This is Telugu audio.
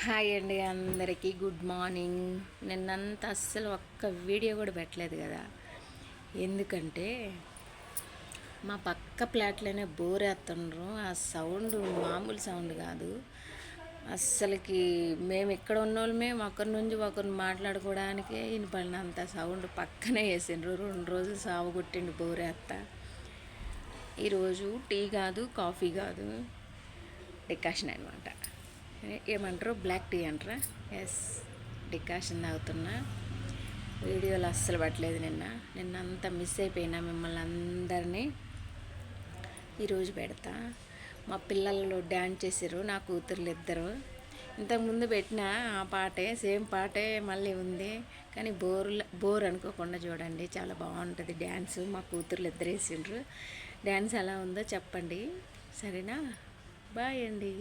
హాయ్ అండి, అందరికీ గుడ్ మార్నింగ్. నిన్నంతా అస్సలు ఒక్క వీడియో కూడా పెట్టలేదు కదా, ఎందుకంటే మా పక్క ఫ్లాట్లోనే బోర్ వేస్తుండ్రు. ఆ సౌండ్ మామూలు సౌండ్ కాదు అస్సలకి. మేము ఇక్కడ ఉన్నోళ్ళమే ఒకరి నుంచి ఒకరిని మాట్లాడుకోవడానికే వినపడినంత సౌండ్ పక్కనే వేసిండ్రు. 2 రోజులు సాగు కొట్టిండు బోర్ వేస్తా. ఈరోజు టీ కాదు, కాఫీ కాదు, డికాషన్ అనమాట. ఏమంటారు, బ్లాక్ టీ అంటారా? ఎస్, డికాషన్ తాగుతున్నా. వీడియోలు అస్సలు పట్టలేదు. నిన్నంతా మిస్ అయిపోయినా మిమ్మల్ని అందరినీ. ఈరోజు పెడతా. మా పిల్లలు డ్యాన్స్ చేసారు, నా కూతుర్లు ఇద్దరు. ఇంతకుముందు పెట్టిన ఆ పాటే, సేమ్ పాటే మళ్ళీ ఉంది. కానీ బోర్ అనుకోకుండా చూడండి, చాలా బాగుంటుంది డ్యాన్స్. మా కూతుర్లు ఇద్దరు వేసిండ్రు. డ్యాన్స్ ఎలా ఉందో చెప్పండి, సరేనా? బాయ్ అండి.